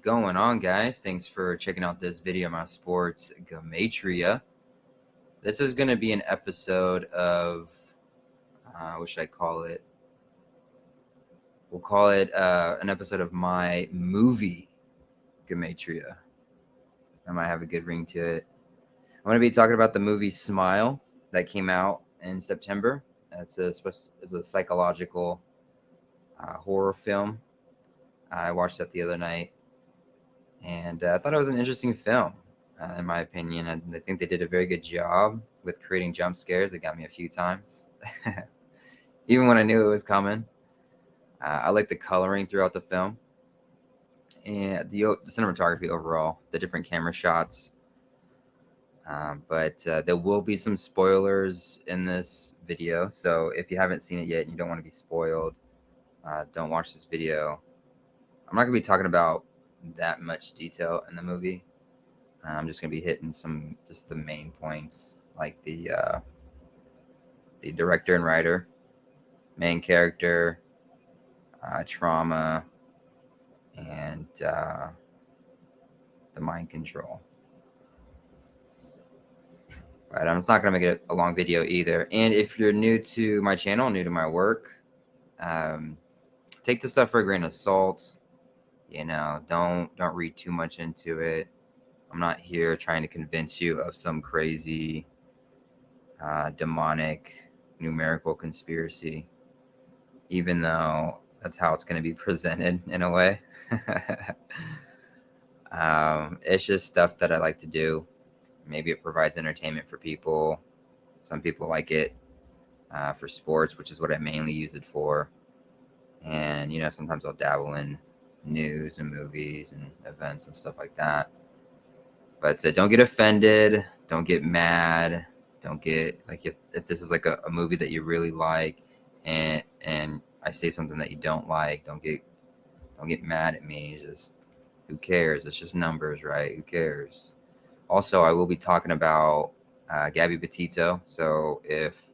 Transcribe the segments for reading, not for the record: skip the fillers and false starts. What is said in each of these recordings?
going on, guys? Thanks for checking out this video of my sports Gematria. This is going to be an episode of, what should I call it? We'll call it an episode of my movie Gematria. That might have a good ring to it. I'm going to be talking about the movie Smile that came out in September. It's a psychological horror film. I watched that the other night. And I thought it was an interesting film, in my opinion. I think they did a very good job with creating jump scares. It got me a few times, even when I knew it was coming. I like the coloring throughout the film and the cinematography overall, the different camera shots. But there will be some spoilers in this video. So if you haven't seen it yet and you don't want to be spoiled, don't watch this video. I'm not going to be talking about that much detail in the movie. I'm just going to be hitting just the main points, like the director and writer, main character, trauma, and the mind control. But I'm not going to make it a long video either. And if you're new to my channel, new to my work, take this stuff for a grain of salt. You know, don't read too much into it. I'm not here trying to convince you of some crazy demonic numerical conspiracy, even though that's how it's going to be presented in a way. It's just stuff that I like to do. Maybe it provides entertainment for people. Some people like it for sports, which is what I mainly use it for. And, you know, sometimes I'll dabble in news and movies and events and stuff like that. But don't get offended. Don't get mad. Don't get, like, if this is like a movie that you really like and I say something that you don't like, don't get mad at me. Just, who cares? It's just numbers, right? Who cares? Also, I will be talking about Gabby Petito. So if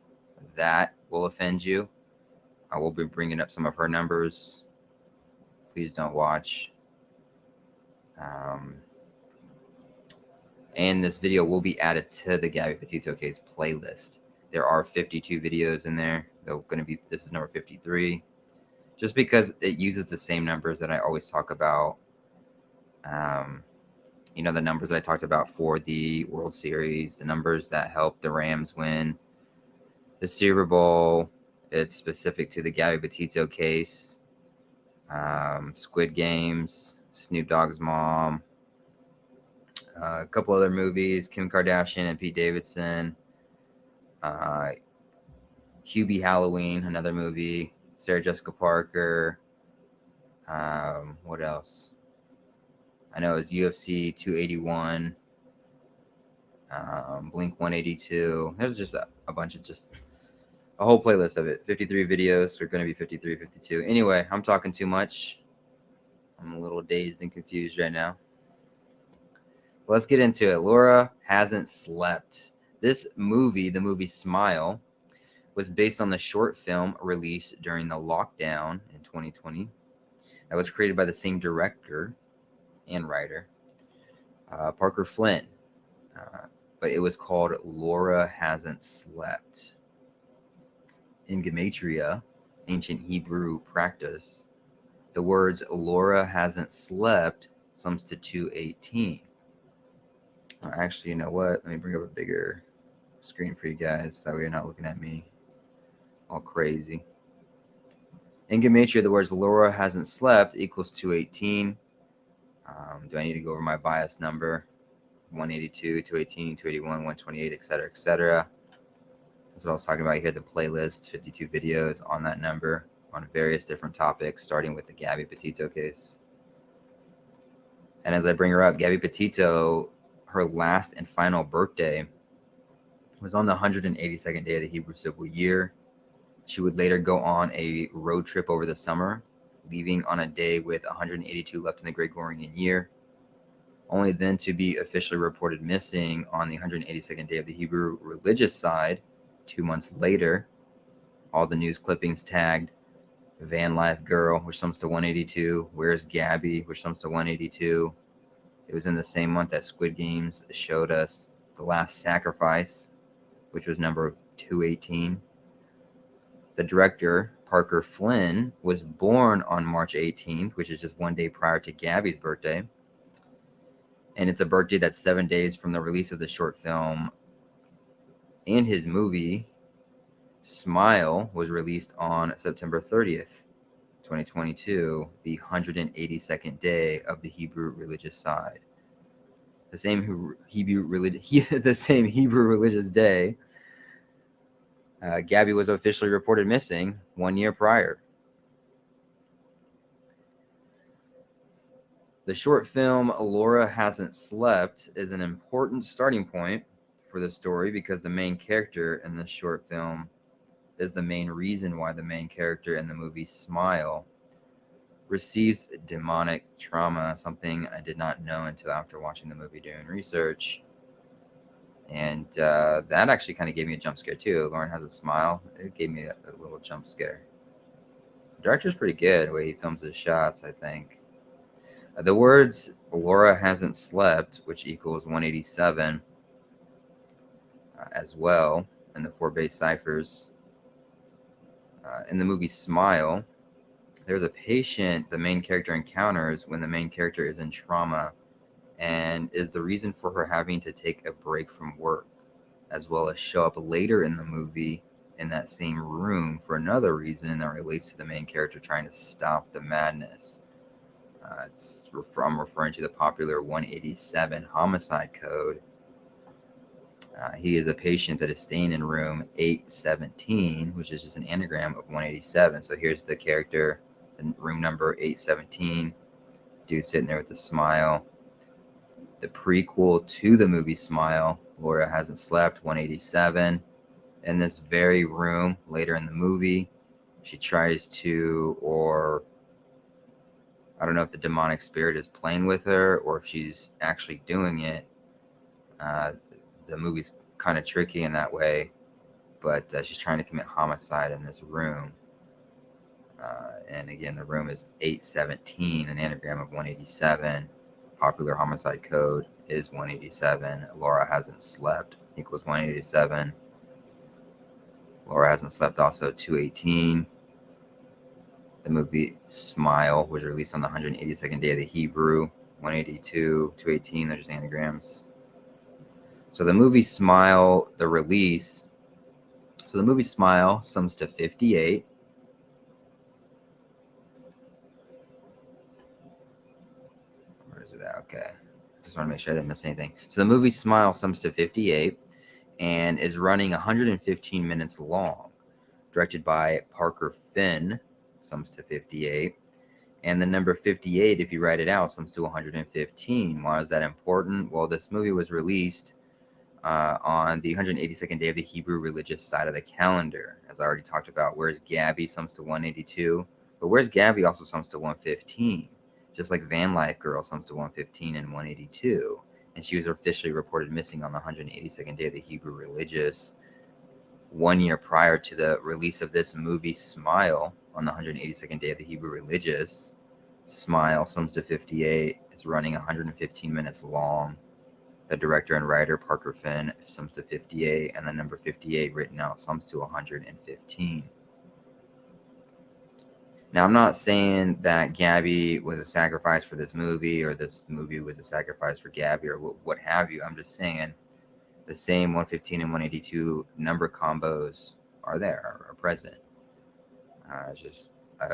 that will offend you, I will be bringing up some of her numbers. Please don't watch. And this video will be added to the Gabby Petito case playlist. There are 52 videos in there. This is number 53. Just because it uses the same numbers that I always talk about. You know, the numbers that I talked about for the World Series, the numbers that helped the Rams win the Super Bowl. It's specific to the Gabby Petito case. Squid Games, Snoop Dogg's mom, a couple other movies, Kim Kardashian and Pete Davidson, Hubie Halloween, another movie, Sarah Jessica Parker. What else? I know it's UFC 281, Blink 182. There's just a bunch of just a whole playlist of it. 53 videos. They're going to be 53, 52. Anyway, I'm talking too much. I'm a little dazed and confused right now. Let's get into it. Laura Hasn't Slept. This movie, the movie Smile, was based on the short film released during the lockdown in 2020 that was created by the same director and writer, Parker Flynn. But it was called Laura Hasn't Slept. In Gematria, ancient Hebrew practice, the words Laura hasn't slept sums to 218. Actually, you know what? Let me bring up a bigger screen for you guys so you're not looking at me all crazy. In Gematria, the words Laura hasn't slept equals 218. Do I need to go over my bias number? 182, 218, 281, 128, etc., etc. That's what I was talking about here. The playlist, 52 videos on that number on various different topics, starting with the Gabby Petito case. And as I bring her up, Gabby Petito, her last and final birthday was on the 182nd day of the Hebrew civil year. She would later go on a road trip over the summer, leaving on a day with 182 left in the Gregorian year, only then to be officially reported missing on the 182nd day of the Hebrew religious side 2 months later. All the news clippings tagged Van Life Girl, which sums to 182. Where's Gabby, which sums to 182. It was in the same month that Squid Games showed us The Last Sacrifice, which was number 218. The director, Parker Flynn, was born on March 18th, which is just one day prior to Gabby's birthday. And it's a birthday that's 7 days from the release of the short film. And his movie, Smile, was released on September 30th, 2022, the 182nd day of the Hebrew religious side. The same Hebrew religious day, Gabby was officially reported missing 1 year prior. The short film Laura Hasn't Slept is an important starting point for the story because the main character in this short film is the main reason why the main character in the movie Smile receives demonic trauma, something I did not know until after watching the movie doing research. And that actually kind of gave me a jump scare too. Lauren Has a Smile. It gave me a little jump scare. The director's pretty good the way he films his shots, I think. The words Laura Hasn't Slept, which equals 187 as well in the 4 base ciphers. In the movie Smile, there's a patient the main character encounters when the main character is in trauma and is the reason for her having to take a break from work, as well as show up later in the movie in that same room for another reason that relates to the main character trying to stop the madness. I'm referring to the popular 187 homicide code. He is a patient that is staying in room 817, which is just an anagram of 187. So here's the character, room number 817, dude sitting there with a smile. The prequel to the movie Smile, Laura Hasn't Slept, 187. In this very room later in the movie, she tries to, or I don't know if the demonic spirit is playing with her or if she's actually doing it. The movie's kind of tricky in that way, but she's trying to commit homicide in this room. And again, the room is 817, an anagram of 187. Popular homicide code is 187. Laura Hasn't Slept equals 187. Laura Hasn't Slept also 218. The movie Smile was released on the 182nd day of the Hebrew, 182, 218. They're just anagrams. So the movie Smile, the release. So the movie Smile sums to 58. Where is it at? Okay. Just want to make sure I didn't miss anything. So the movie Smile sums to 58 and is running 115 minutes long. Directed by Parker Finn, sums to 58. And the number 58, if you write it out, sums to 115. Why is that important? Well, this movie was released on the 182nd day of the Hebrew religious side of the calendar. As I already talked about, Where's Gabby sums to 182. But Where's Gabby also sums to 115. Just like Van Life Girl sums to 115 and 182. And she was officially reported missing on the 182nd day of the Hebrew religious, 1 year prior to the release of this movie Smile on the 182nd day of the Hebrew religious. Smile sums to 58. It's running 115 minutes long. The director and writer, Parker Finn, sums to 58, and the number 58 written out sums to 115. Now, I'm not saying that Gabby was a sacrifice for this movie or this movie was a sacrifice for Gabby or what have you. I'm just saying the same 115 and 182 number combos are present.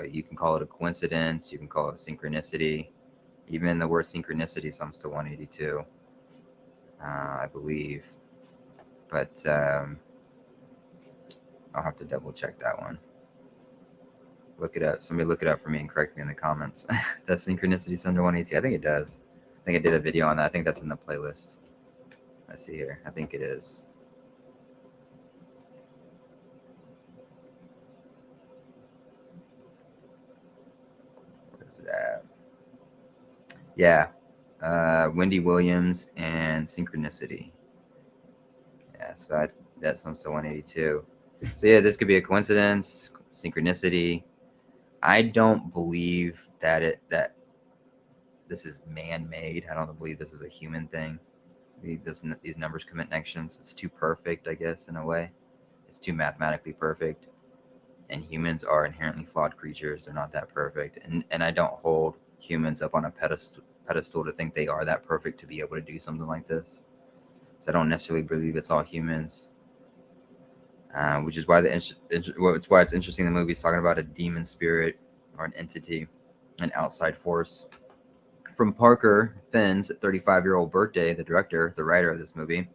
You can call it a coincidence. You can call it synchronicity. Even the word synchronicity sums to 182, I believe. But I'll have to double check that one. Look it up. Somebody look it up for me and correct me in the comments. Does synchronicity sum to 182? I think it does. I think I did a video on that. I think that's in the playlist. Let's see here. I think it is. Where's it at? Yeah. Wendy Williams and Synchronicity. Yeah, so that sums to 182. So yeah, this could be a coincidence, synchronicity. I don't believe that this is man-made. I don't believe this is a human thing. These numbers connections. It's too perfect, I guess, in a way. It's too mathematically perfect. And humans are inherently flawed creatures. They're not that perfect. And I don't hold humans up on a pedestal to think they are that perfect to be able to do something like this. So I don't necessarily believe it's all humans. Which is why it's why it's interesting. The movie's talking about a demon spirit or an entity, an outside force. From Parker Finn's 35-year-old birthday, the director, the writer of this movie,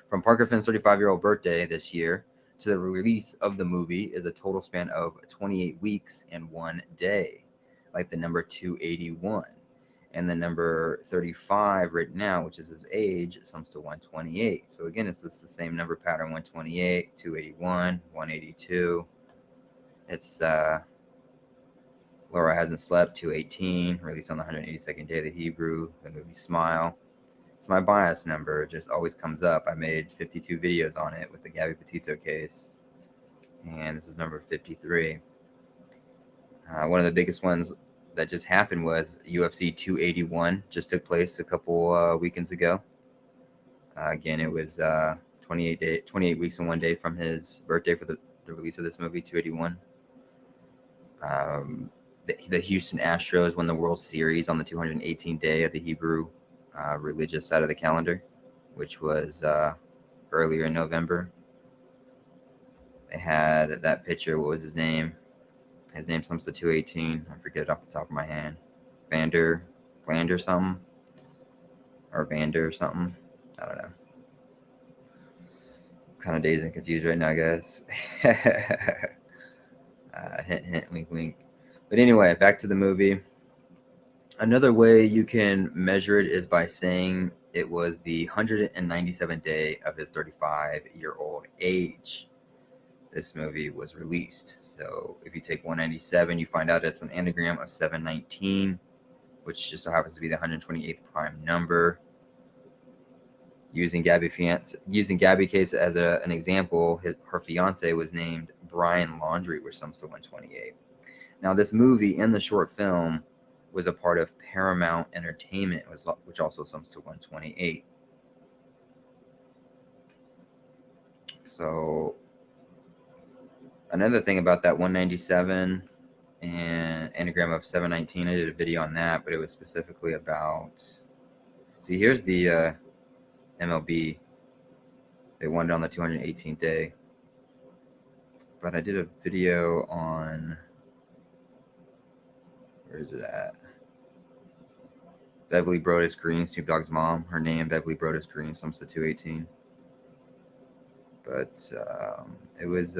from Parker Finn's 35-year-old birthday this year to the release of the movie is a total span of 28 weeks and 1 day, like the number 281. And the number 35 right now, which is his age, sums to 128. So again, it's just the same number pattern: 128, 281, 182. It's Laura Hasn't Slept, 218, released on the 182nd day of the Hebrew, the movie Smile. It's my bias number. It just always comes up. I made 52 videos on it with the Gabby Petito case. And this is number 53. One of the biggest ones that just happened was UFC 281. Just took place a couple weekends ago. Again, it was 28 weeks and 1 day from his birthday for the release of this movie, 281. The Houston Astros won the World Series on the 218th day of the Hebrew religious side of the calendar, which was earlier in November. They had that pitcher. What was his name? His name sums to 218. I forget it off the top of my head. Vander something, or Vander something. I don't know. Kind of dazed and confused right now, guys. Hint, hint, wink, wink. But anyway, back to the movie. Another way you can measure it is by saying it was the 197th day of his 35-year-old age. This movie was released. So if you take 197, you find out it's an anagram of 719, which just so happens to be the 128th prime number. Using Gabby case as an example, her fiance was named Brian Laundrie, which sums to 128. Now, this movie and the short film was a part of Paramount Entertainment, which also sums to 128. So another thing about that 197 and anagram of 719, I did a video on that, but it was specifically about. See, here's the MLB. They won it on the 218th day. But I did a video on. Where is it at? Beverly Brodus Green, Snoop Dogg's mom. Her name, Beverly Brodus Green, sums to 218. But it was.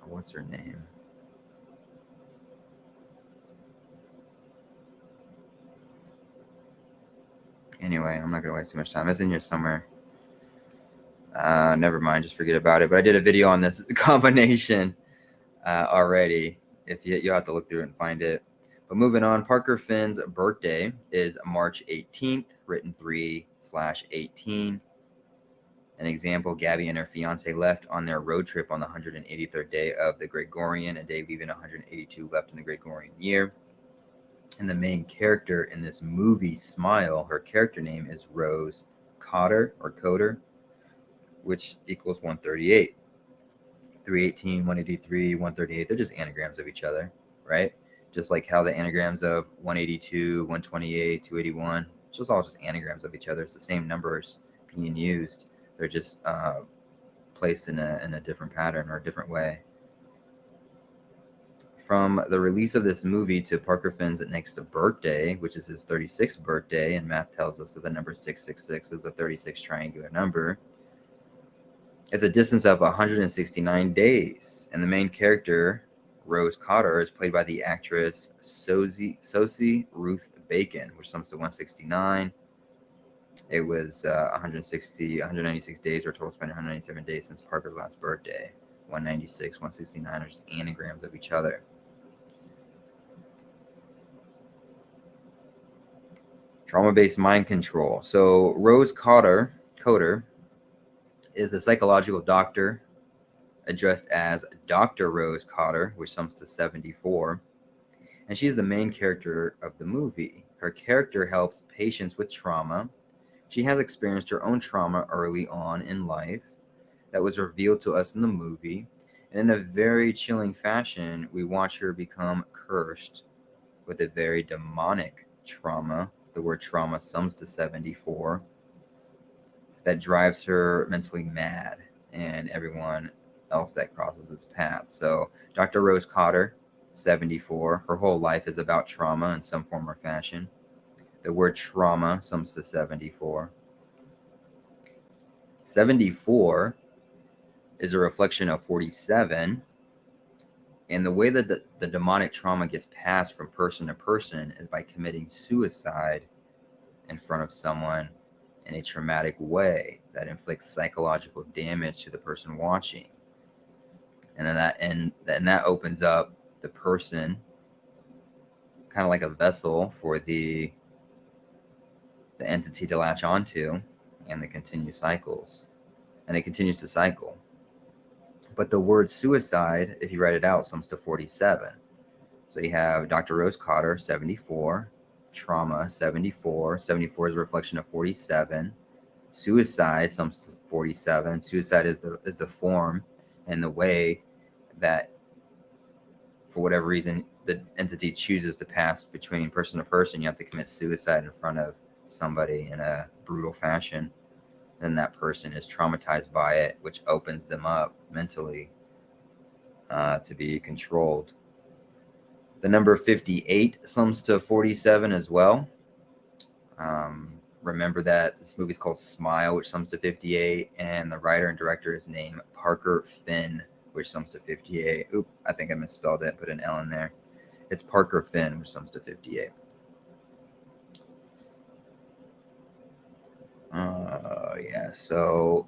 What's her name? Anyway, I'm not going to waste too much time. It's in here somewhere. Never mind. Just forget about it. But I did a video on this combination already. If you'll have to look through it and find it. But moving on, Parker Finn's birthday is March 18th, written 3/18. An example, Gabby and her fiance left on their road trip on the 183rd day of the Gregorian, a day leaving 182 left in the Gregorian year. And the main character in this movie, Smile, her character name is Rose Cotter, which equals 138. 318, 183, 138, they're just anagrams of each other, right? Just like how the anagrams of 182, 128, 281, it's just all just anagrams of each other. It's the same numbers being used. They're just placed in a different pattern or a different way. From the release of this movie to Parker Finn's next birthday, which is his 36th birthday, and math tells us that the number 666 is a 36 triangular number, it's a distance of 169 days. And the main character, Rose Cotter, is played by the actress Sosie Ruth Bacon, which sums to 169. It was 196 days, or total span 197 days since Parker's last birthday. 196, 169 are just anagrams of each other. Trauma-based mind control. So Rose Cotter is a psychological doctor, addressed as Dr. Rose Cotter, which sums to 74. And she's the main character of the movie. Her character helps patients with trauma. She has experienced her own trauma early on in life that was revealed to us in the movie. And in a very chilling fashion, we watch her become cursed with a very demonic trauma. The word trauma sums to 74. That drives her mentally mad and everyone else that crosses its path. So, Dr. Rose Cotter, 74. Her whole life is about trauma in some form or fashion. The word trauma sums to 74. 74 is a reflection of 47. And the way that the demonic trauma gets passed from person to person is by committing suicide in front of someone in a traumatic way that inflicts psychological damage to the person watching. And then that opens up the person kind of like a vessel for the entity to latch onto, and they continue cycles. And it continues to cycle. But the word suicide, if you write it out, sums to 47. So you have Dr. Rose Cotter, 74. Trauma, 74. 74 is a reflection of 47. Suicide sums to 47. Suicide is the form and the way that, for whatever reason, the entity chooses to pass between person to person. You have to commit suicide in front of somebody in a brutal fashion. Then that person is traumatized by it, which opens them up mentally to be controlled. The number 58 sums to 47 as well. Remember that this movie is called Smile, which sums to 58, and the writer and director is named Parker Finn, which sums to 58. Oop, I think I misspelled it, put an L in there. It's Parker Finn, which sums to 58. Yeah, so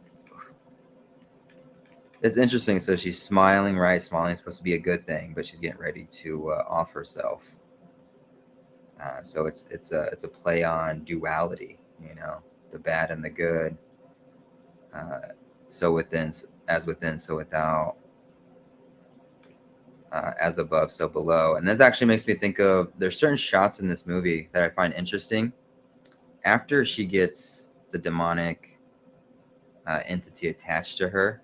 it's interesting. So she's smiling, right? Smiling is supposed to be a good thing, but she's getting ready to off herself. So it's a play on duality, the bad and the good. So within, as within, so without. As above, so below. And this actually makes me think of, there's certain shots in this movie that I find interesting. After she gets the demonic entity attached to her,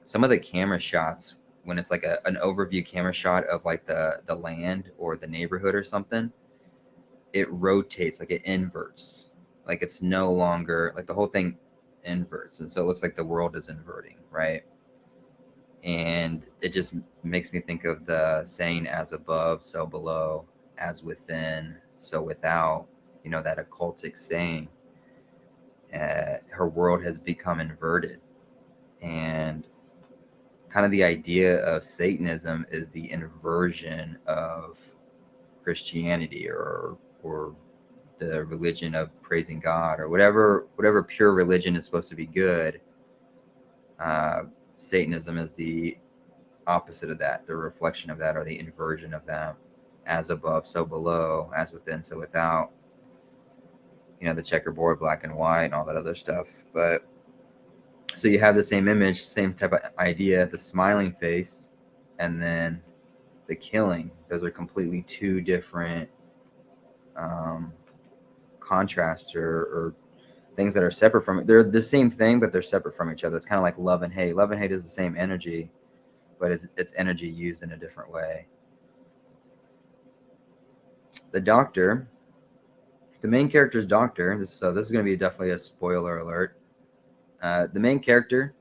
some of the camera shots, when it's like an overview camera shot of like the land or the neighborhood or something, it rotates, like it inverts. Like it's no longer, like the whole thing inverts. And so it looks like the world is inverting, right? And it just makes me think of the saying, as above, so below, as within, so without, that occultic saying. Her world has become inverted. And kind of the idea of Satanism is the inversion of Christianity, or the religion of praising God, or whatever pure religion is supposed to be good. Satanism is the opposite of that, the reflection of that, or the inversion of that. As above, so below, as within, so without. The checkerboard, black and white, and all that other stuff. But so you have the same image, same type of idea, the smiling face, and then the killing. Those are completely two different contrasts, or things that are separate from it. They're the same thing, but they're separate from each other. It's kind of like love and hate. Love and hate is the same energy, but it's energy used in a different way. The doctor, the main character's doctor. So this is going to be definitely a spoiler alert. The main character,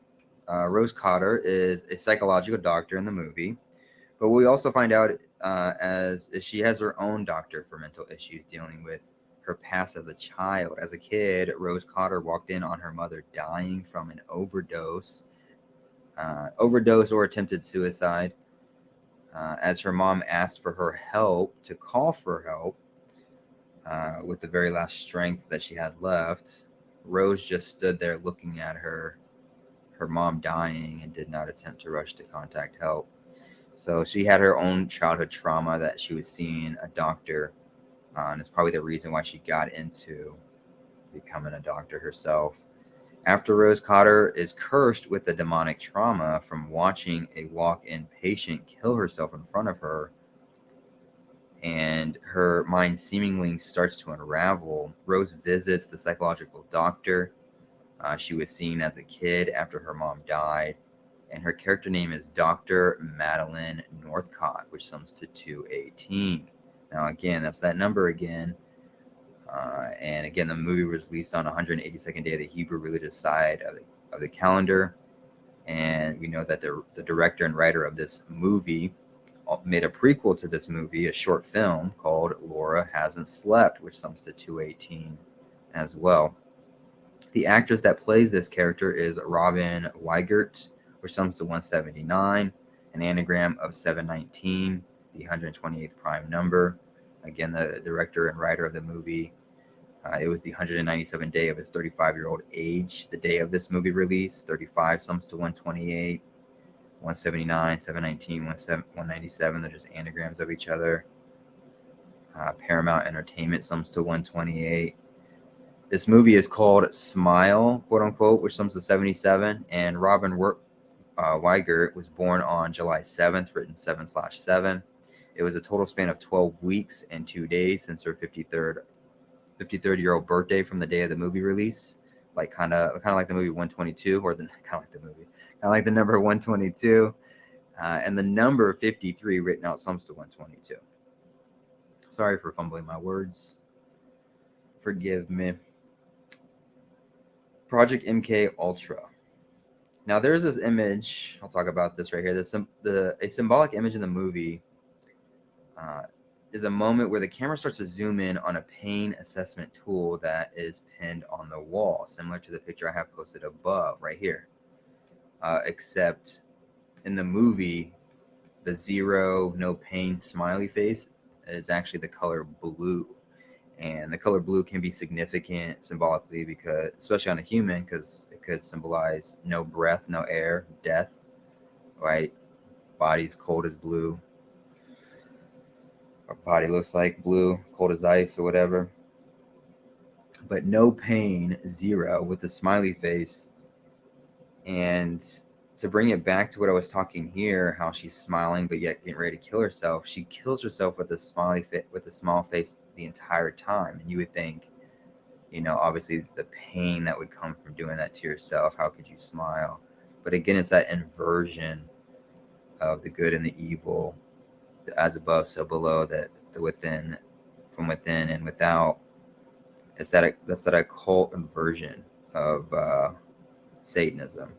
Rose Cotter, is a psychological doctor in the movie, but we also find out as she has her own doctor for mental issues, dealing with her past as a child. As a kid, Rose Cotter walked in on her mother dying from an overdose or attempted suicide. As her mom asked for her help, to call for help, with the very last strength that she had left, Rose just stood there looking at her mom dying, and did not attempt to rush to contact help. So she had her own childhood trauma that she was seeing a doctor on. It's probably the reason why she got into becoming a doctor herself. After Rose Cotter is cursed with the demonic trauma from watching a walk-in patient kill herself in front of her, and her mind seemingly starts to unravel, Rose visits the psychological doctor she was seeing as a kid after her mom died, and her character name is Dr. Madeline Northcott, which sums to 218. Now, again, that's that number again. And again, the movie was released on 182nd day of the Hebrew religious side of the calendar. And we know that the director and writer of this movie made a prequel to this movie, a short film called Laura Hasn't Slept, which sums to 218 as well. The actress that plays this character is Robin Weigert, which sums to 179, an anagram of 719, the 128th prime number. Again, the director and writer of the movie, it was the 197th day of his 35-year-old age, the day of this movie release. 35 sums to 128, 179, 719, 197. They're just anagrams of each other. Paramount Entertainment sums to 128. This movie is called Smile, quote unquote, which sums to 77. And Robin Weigert was born on July 7th, written 7/7. It was a total span of 12 weeks and 2 days since her 53rd-year-old birthday from the day of the movie release. Like kind of like the movie 122, or kind of like the movie, kind of like the number 122, and the number 53 written out sums to 122. Sorry for fumbling my words. Forgive me. Project MK Ultra. Now there's this image. I'll talk about this right here. A symbolic image in the movie is a moment where the camera starts to zoom in on a pain assessment tool that is pinned on the wall, similar to the picture I have posted above right here. Except in the movie, the zero, no pain smiley face is actually the color blue. And the color blue can be significant symbolically, because, especially on a human, because it could symbolize no breath, no air, death, right? Body's cold as blue. Our body looks like blue, cold as ice or whatever. But no pain, zero, with the smiley face. And to bring it back to what I was talking here, how she's smiling but yet getting ready to kill herself, she kills herself with a smiley with a small face the entire time. And you would think, obviously the pain that would come from doing that to yourself, how could you smile? But again, it's that inversion of the good and the evil, as above so below, that the within, from within and without. That's that occult inversion of Satanism.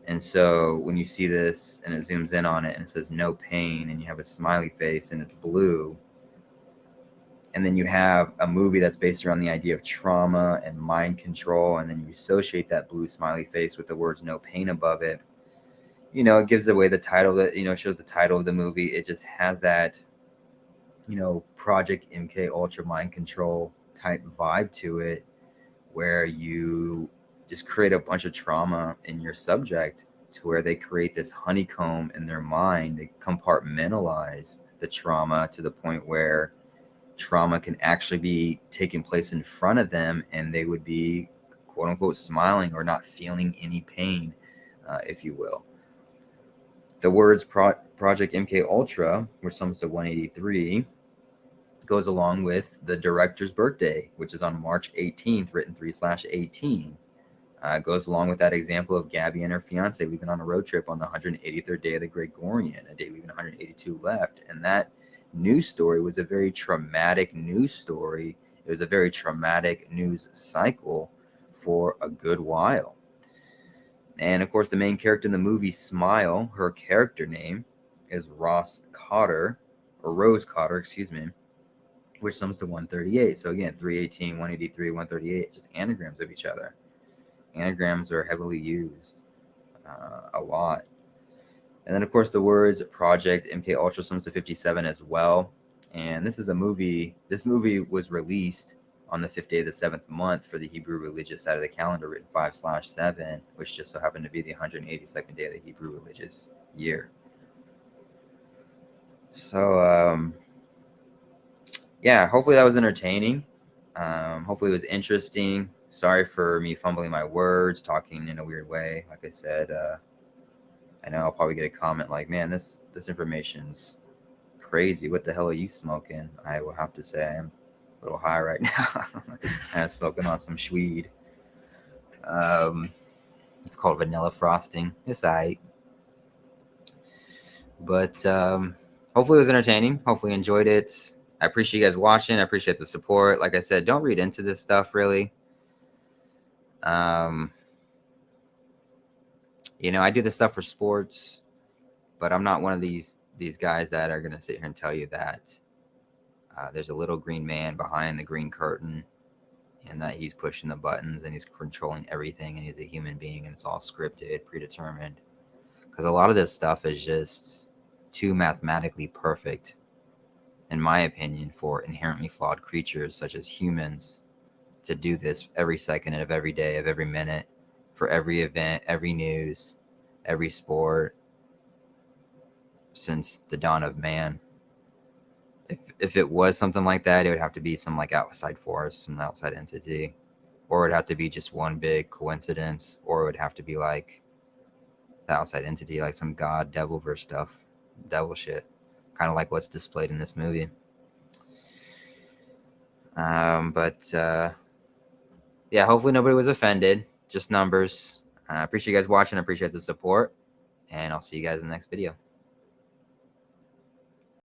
And so when you see this and it zooms in on it and it says no pain, and you have a smiley face and it's blue, and then you have a movie that's based around the idea of trauma and mind control, and then you associate that blue smiley face with the words no pain above it, it gives away the title, that shows the title of the movie. It just has that Project MK Ultra mind control type vibe to it, where you just create a bunch of trauma in your subject, to where they create this honeycomb in their mind. They compartmentalize the trauma to the point where trauma can actually be taking place in front of them, and they would be, quote unquote, smiling or not feeling any pain, if you will. The words Project MK Ultra, which sums to 183, goes along with the director's birthday, which is on March 18th, written 3/18. Goes along with that example of Gabby and her fiance leaving on a road trip on the 183rd day of the Gregorian, a day leaving 182 left. And that news story was a very traumatic news story. It was a very traumatic news cycle for a good while. And of course, the main character in the movie, Smile, her character name is Rose Cotter, excuse me, which sums to 138. So again, 318, 183, 138, just anagrams of each other. Anagrams are heavily used a lot. And then, of course, the words Project MK Ultra sums to 57 as well. And this is a movie. This movie was released on the 5th day of the 7th month for the Hebrew religious side of the calendar, written 5/7, which just so happened to be the 182nd day of the Hebrew religious year. So, yeah, hopefully that was entertaining. Hopefully it was interesting. Sorry for me fumbling my words, talking in a weird way. Like I said, I know I'll probably get a comment like, "Man, this information's crazy. What the hell are you smoking?" I will have to say I'm a little high right now. I'm smoking on some Schweed. Um, it's called vanilla frosting. It's alright. But hopefully it was entertaining. Hopefully you enjoyed it. I appreciate you guys watching. I appreciate the support. Like I said, don't read into this stuff really. Um, I do this stuff for sports, but I'm not one of these guys that are gonna sit here and tell you that there's a little green man behind the green curtain, and that he's pushing the buttons and he's controlling everything, and he's a human being, and it's all scripted, predetermined. Because a lot of this stuff is just too mathematically perfect, in my opinion, for inherently flawed creatures such as humans to do this every second of every day, of every minute, for every event, every news, every sport, since the dawn of man. If it was something like that, it would have to be some like outside force, some outside entity, or it would have to be just one big coincidence, or it would have to be like the outside entity, like some god devil verse stuff, devil shit, kind of like what's displayed in this movie. But yeah, hopefully nobody was offended. Just numbers. I appreciate you guys watching. I appreciate the support, and I'll see you guys in the next video.